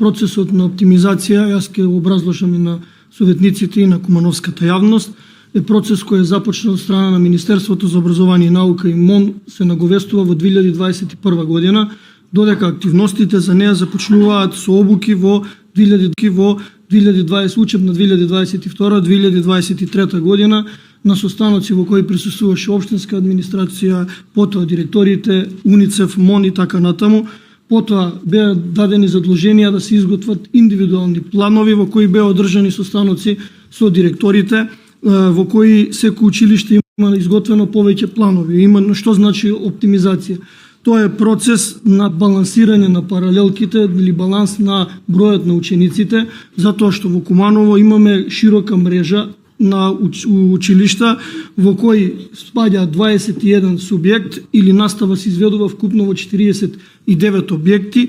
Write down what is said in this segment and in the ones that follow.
процесот на оптимизација, јас ќе образложам и на советниците и на кумановската јавност, е процес кој е започнал од страна на Министерството за образование и наука и МОН се наговестува во 2021 година, додека активностите за неа започнуваат со обуки во 2020 учебна 2022-2023 година на состаноци во кои присуствуваше општинска администрација, потоа директорите, УНИЦЕФ, МОН и така натаму. Потоа беа дадени задолженија да се изготват индивидуални планови во кои беа одржани состаноци со директорите, во кои секој училиште има изготвено повеќе планови. Има што значи оптимизација. Тоа е процес на балансирање на паралелките или баланс на бројот на учениците, затоа што во Куманово имаме широка мрежа на училишта во кои спаѓа 21 субјект или настава се изведува вкупно во 49 објекти.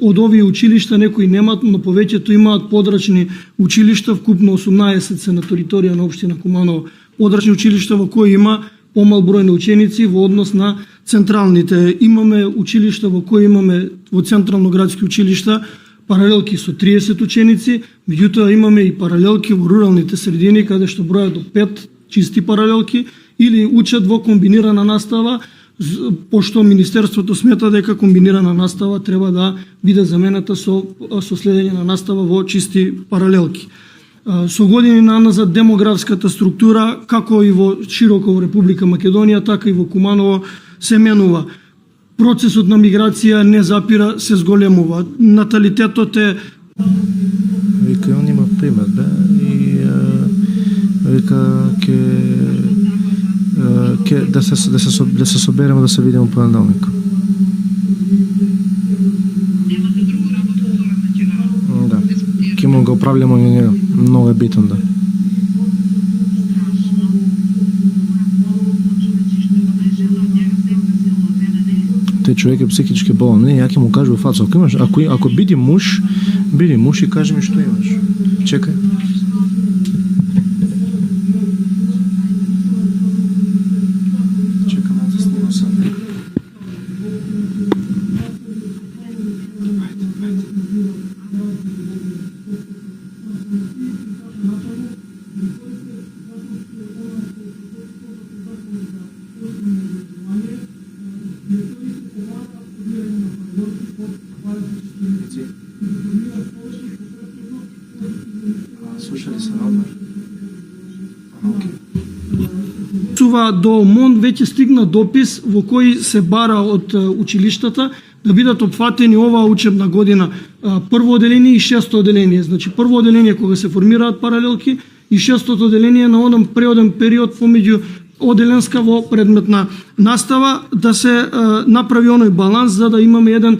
Од овие училишта некои немаат, но повеќето имаат подрачни училишта, вкупно 18 се на територија на општина Куманово. Подрачни училишта во кои има помал број на ученици во однос на централните. Имаме училишта во кои имаме во централно градски училишта паралелки со 30 ученици, меѓутоа имаме и паралелки во руралните средини каде што бројат до 5 чисти паралелки или учат во комбинирана настава, пошто Министерството смета дека комбинирана настава треба да биде заменета со следење на настава во чисти паралелки. Со години наназад демографската структура, како и во широко во Република Македонија, така и во Куманово се менува. Процесот на миграција не запира, се зголемува. Наталитетот е... Вика, он има пример, и вика, да се собереме, да се видиме у понеделник. Да, ќе му го управljamo и него. Много е битен, да. Тој човек е психички болен. Не, ја ќе му кажу во фаца, ако биди муж и кажи ми што имаш. Чекај. Чекам да снимам сам. Слушали се одмор. До МОН веќе стигна допис во кој се бара од училиштата да бидат опфатени оваа учебна година прво оделение и шесто оделение. Значи прво оделение кога се формираат паралелки и шестото оделение на одан преоден период помеѓу оделенска во предметна настава да се направи оној баланс за да имаме еден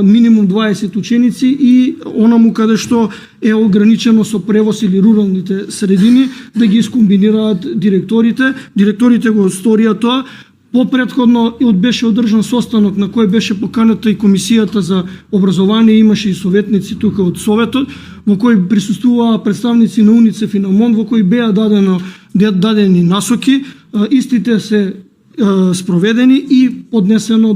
минимум 20 ученици и онаму каде што е ограничено со превоз или руралните средини да ги искомбинираат директорите. Директорите го сторија тоа. Попретходно беше одржан состанок на кој беше поканата и Комисијата за образование, имаше и советници тука од Советот, во кој присуствуваа представници на УНИЦЕФ и на МОН, во кој беа дадени насоки. Истите се спроведени и поднесено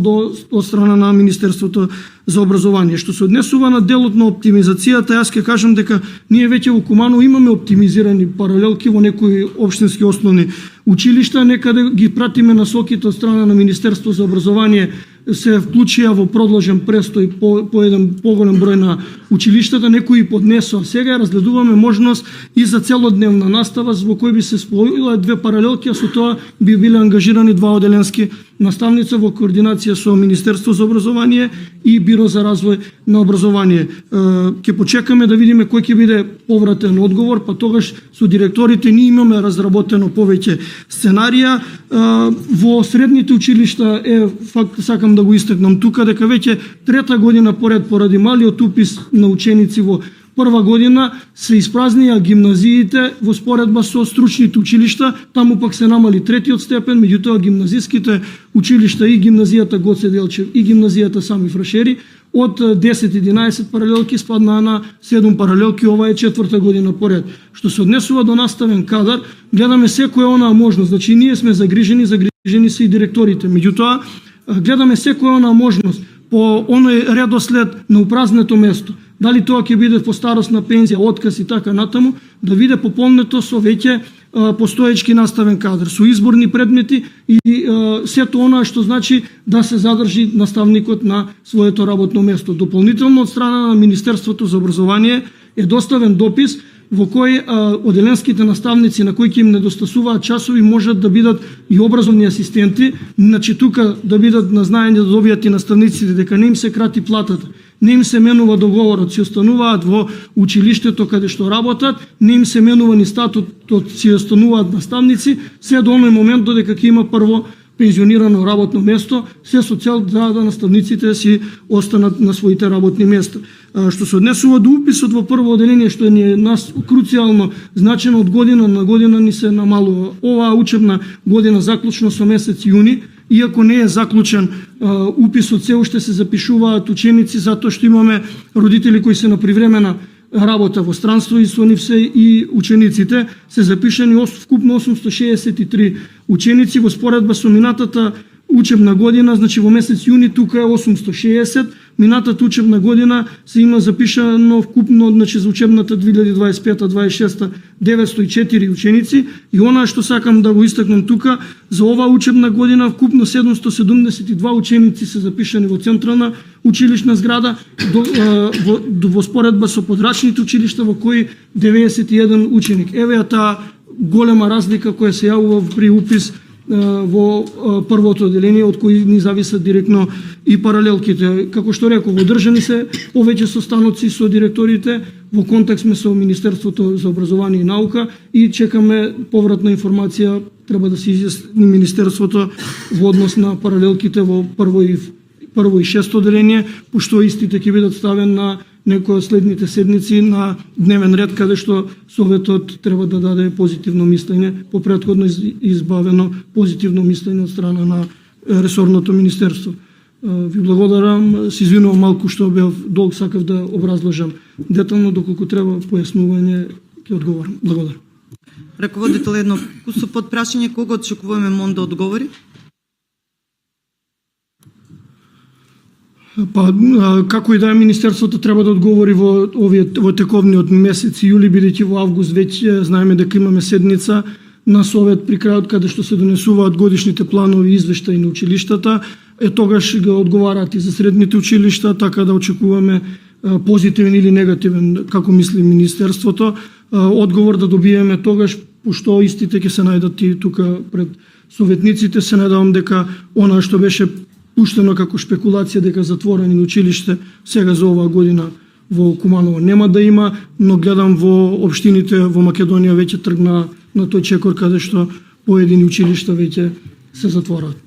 од страна на Министерството за образование. Што се однесува на делот на оптимизацијата, јас ќе кажам дека ние веќе во Куманово имаме оптимизирани паралелки во некои општински основни училишта, некаде ги пратиме насоките од страна на Министерство за образование, се вклучија во продолжен престој по еден поголем број на училиштата, некои поднесоа. Сега разгледуваме можност и за целодневна настава во кој би се спојила две паралелки, а со тоа би биле ангажирани два оделенски наставници во координација со Министерство за образование и Биро за развој на образование. Ќе почекаме да видиме кој ќе биде повратен одговор, па тогаш со директорите ние имаме разработено повеќе сценарија. Во средните училишта е факт, сакам да го истакнам тука, дека веќе трета година поред поради малиот упис на ученици во прва година се испразнија гимназиите во споредба со стручните училишта, таму пак се намали третиот степен, меѓутоа гимназиските училишта и гимназијата Гоце Делчев и гимназијата Сами Фрашери од 10-11 паралелки спаднаа на 7 паралелки, ова е четврта година поред. Што се однесува до наставен кадар, гледаме секоја онаа можност, значи ние сме загрижени се и директорите, меѓутоа гледаме секоја онаа можност по оној редослед на упразнето место. дали тоа ќе биде по старосна пензија, отказ и така натаму, да биде пополнето со веќе постоечки наставен кадар, со изборни предмети и сето она што значи да се задржи наставникот на своето работно место. Дополнително од страна на Министерството за образование е доставен допис во кој оделенските наставници на кои ќе им недостасуваат часови можат да бидат и образовни асистенти, значи тука да бидат на знаење да добијат и наставниците дека не им се крати платата, не им се менува договорот, си остануваат во училиштето каде што работат, не им се менува ни статутот, си остануваат наставници, се до оној момент додека ќе има прво пензионирано работно место, се со цел да наставниците си останат на своите работни места. Што се однесува до уписот во прво оделение, што е нас круцијално значено, од година на година ни се намалува. Оваа учебна година заклучно со месец јуни, иако не е заклучен уписот, се уште се запишуваат ученици затоа што имаме родители кои се на привремена работа во странство и со нив се и учениците се запишани вкупно 863 ученици во споредба со минатата учебна година, значи во месец јуни тука е 860, минатата учебна година се има запишано вкупно, значи за учебната 2025-26 904 ученици и она што сакам да го истакнам тука, за оваа учебна година вкупно 772 ученици се запишани во централна училишна зграда во споредба со подрачните училишта во кои 91 ученик. Еве таа голема разлика која се јавува при упис во првото оделение, од кои ни зависат директно и паралелките. Како што реков, одржани се повеќе состаноци со директорите, во контакт сме со Министерството за образование и наука и чекаме повратна информација, треба да се изјасни Министерството во однос на паралелките во прво и шесто оделение, пошто истите ќе бидат ставени на некои од следните седници на дневен ред, каде што Советот треба да даде позитивно мислење, по претходно избавено позитивно мислење од страна на ресорното министерство. Ви благодарам, се извинувам малку што бев долг, сакав да образложам детално, доколку треба појаснување, ќе одговорам. Благодарам. Раководител, едно кусо подпрашање, кога очекуваме МОН да одговори? Па, како и да е, Министерството треба да одговори во тековниот месец јули, бидејќи во август веќе знаеме дека имаме седница на Совет при крајот каде што се донесуваат годишните планови и извештаи на училиштата, тогаш го одговараат и за средните училишта, така да очекуваме позитивен или негативен, како мисли Министерството, одговор да добиеме тогаш, пошто истите ќе се најдат и тука пред советниците. Се надевам дека она што беше пуштено како шпекулација дека затворени на училиште сега за оваа година во Куманово нема да има, но гледам во општините во Македонија веќе тргна на тој чекор каде што поедини училишта веќе се затвораат.